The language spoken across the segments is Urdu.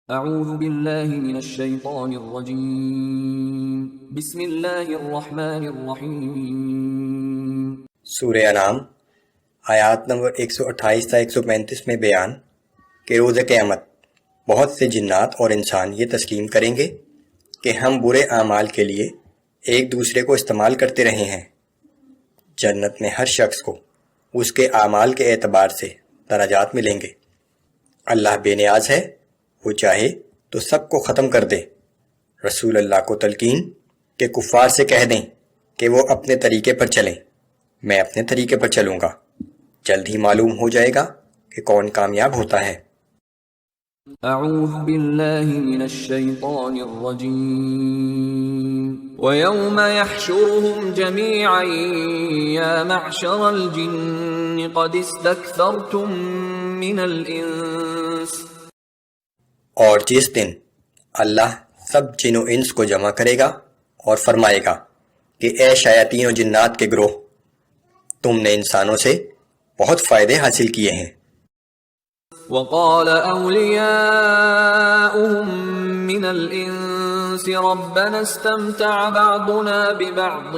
اعوذ باللہ من الشیطان الرجیم بسم اللہ الرحمن الرحیم۔ سورہ انعام آیات نمبر 128 تا 135 میں بیان کہ روز قیامت بہت سے جنات اور انسان یہ تسلیم کریں گے کہ ہم برے اعمال کے لیے ایک دوسرے کو استعمال کرتے رہے ہیں۔ جنت میں ہر شخص کو اس کے اعمال کے اعتبار سے درجات ملیں گے۔ اللہ بے نیاز ہے، وہ چاہے تو سب کو ختم کر دے۔ رسول اللہ کو تلقین کہ کفار سے کہہ دیں کہ وہ اپنے طریقے پر چلیں، میں اپنے طریقے پر چلوں گا، جلد ہی معلوم ہو جائے گا کہ کون کامیاب ہوتا ہے۔ اعوذ باللہ من الشیطان الرجیم۔ وَيَوْمَ يَحْشُرُهُمْ جَمِيعًا يَا مَعْشَرَ الْجِنِّ قَدِ اسْتَكْثَرْتُم مِّنَ الْإِنسِ۔ اور جس دن اللہ سب جن و انس کو جمع کرے گا اور فرمائے گا کہ اے شیاطین و جنات کے گروہ، تم نے انسانوں سے بہت فائدے حاصل کیے ہیں۔ وَقَالَ أَوْلِيَاؤُهُم مِّنَ الْإِنسِ رَبَّنَا اسْتَمْتَعَ بَعْضُنَا بِبَعْضٍ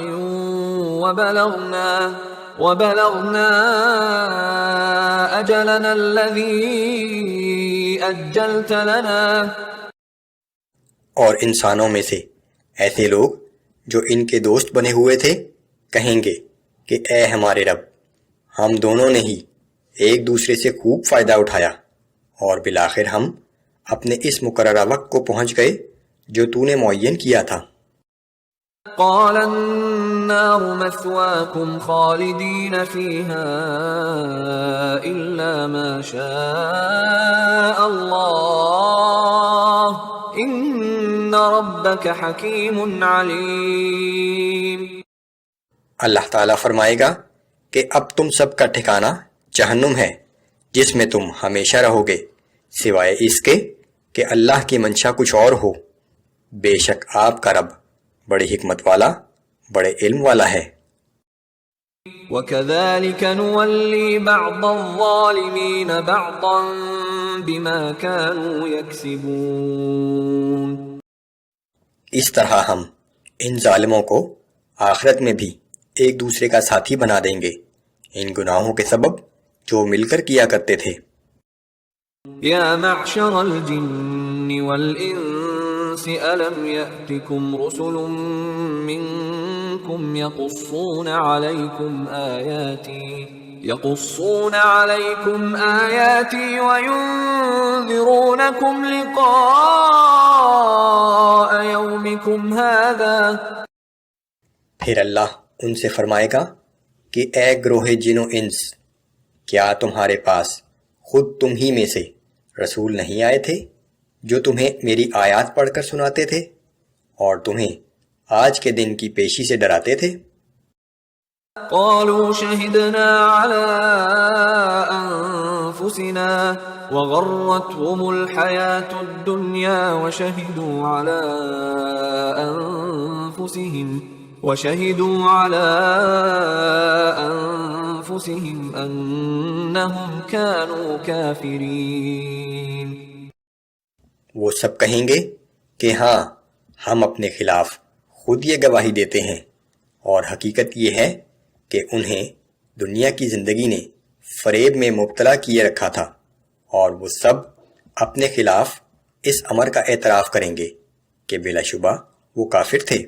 وَبَلَغْنَا أَجَلَنَا الَّذِي أَجَّلْتَ لَنَا۔ اور انسانوں میں سے ایسے لوگ جو ان کے دوست بنے ہوئے تھے کہیں گے کہ اے ہمارے رب، ہم دونوں نے ہی ایک دوسرے سے خوب فائدہ اٹھایا، اور بالآخر ہم اپنے اس مقررہ وقت کو پہنچ گئے جو تو نے معین کیا تھا۔ قال النار مثواكم خالدين فيها إلا ما شاء الله إن ربك حكيم عليم۔ اللہ تعالیٰ فرمائے گا کہ اب تم سب کا ٹھکانہ جہنم ہے جس میں تم ہمیشہ رہو گے، سوائے اس کے کہ اللہ کی منشا کچھ اور ہو۔ بے شک آپ کا رب بڑی حکمت والا، بڑے علم والا ہے۔ وَكَذَلِكَ نُوَلِّي بَعْضَ الظَّالِمِينَ بَعْضًا بِمَا كَانُوا يَكْسِبُونَ۔ اس طرح ہم ان ظالموں کو آخرت میں بھی ایک دوسرے کا ساتھی بنا دیں گے ان گناہوں کے سبب جو مل کر کیا کرتے تھے۔ یا معشر الجن والانس الم یأتکم رسل منکم یقصون علیکم آیاتی وینذرونکم لقاء یومکم هذا۔ پھر اللہ ان سے فرمائے گا کہ اے گروہ جن و انس، کیا تمہارے پاس خود تم ہی میں سے رسول نہیں آئے تھے جو تمہیں میری آیات پڑھ کر سناتے تھے اور تمہیں آج کے دن کی پیشی سے ڈراتے تھے؟ قالوا شہدنا علی انفسنا وغرتهم الحیاة الدنیا وشہدوا علی انفسهم انہم كانوا کافرین۔ وہ سب کہیں گے کہ ہاں، ہم اپنے خلاف خود یہ گواہی دیتے ہیں، اور حقیقت یہ ہے کہ انہیں دنیا کی زندگی نے فریب میں مبتلا کیے رکھا تھا، اور وہ سب اپنے خلاف اس امر کا اعتراف کریں گے کہ بلا شبہ وہ کافر تھے۔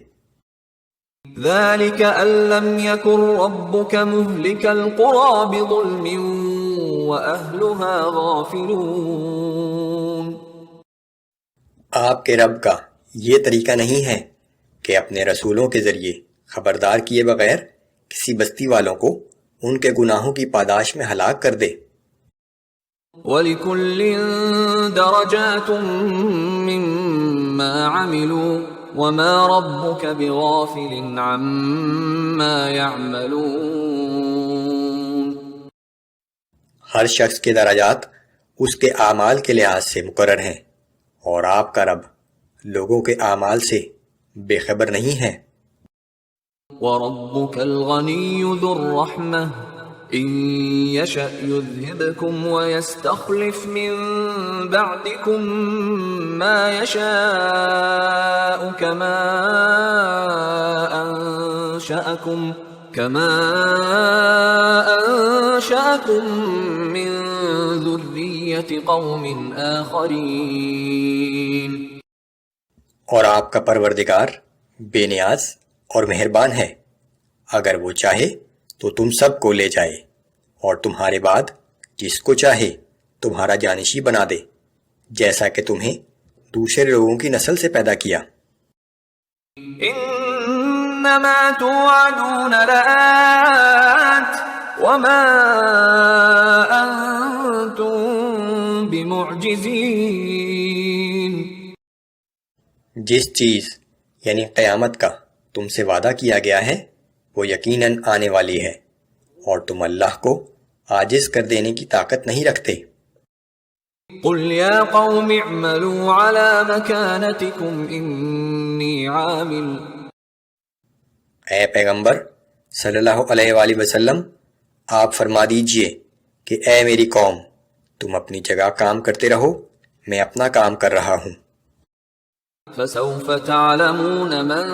ذلك أن لم يكن ربك مهلك القرى بظلم وأهلها غافلون۔ آپ کے رب کا یہ طریقہ نہیں ہے کہ اپنے رسولوں کے ذریعے خبردار کیے بغیر کسی بستی والوں کو ان کے گناہوں کی پاداش میں ہلاک کر دے۔ وَلِكُلٍّ دَرَجَاتٌ مِّمَّا عَمِلُوا وَمَا رَبُّكَ بِغَافِلٍ عَمَّا يَعْمَلُونَ۔ ہر شخص کے درجات اس کے اعمال کے لحاظ سے مقرر ہیں، اور آپ کا رب لوگوں کے اعمال سے بے خبر نہیں ہے۔ وَرَبُّكَ الْغَنِيُّ ذُو الرَّحْمَةِ إن يشأ يذهبكم ويستخلف من بعدكم ما يشاء كما أنشأكم من ذرية قوم آخرين. اور آپ کا پروردگار بے نیاز اور مہربان ہے، اگر وہ چاہے تو تم سب کو لے جائے اور تمہارے بعد جس کو چاہے تمہارا جانشی بنا دے، جیسا کہ تمہیں دوسرے لوگوں کی نسل سے پیدا کیا. انما توعدون لآت وما انتم بمعجزین. جس چیز یعنی قیامت کا تم سے وعدہ کیا گیا ہے وہ یقیناً آنے والی ہے، اور تم اللہ کو عاجز کر دینے کی طاقت نہیں رکھتے. قل یا قوم اعملوا على مكانتكم انی عامل. اے پیغمبر صلی اللہ علیہ وآلہ وسلم، آپ فرما دیجئے کہ اے میری قوم، تم اپنی جگہ کام کرتے رہو، میں اپنا کام کر رہا ہوں. فسوف تعلمون من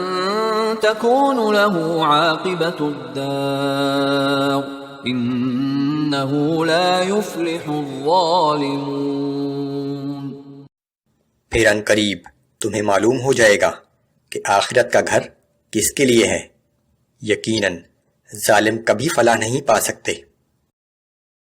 تكون له عاقبة الدار إنه لا يفلح الظالمون. پھر ان قریب تمہیں معلوم ہو جائے گا کہ آخرت کا گھر کس کے لیے ہے، یقیناً ظالم کبھی فلاح نہیں پا سکتے.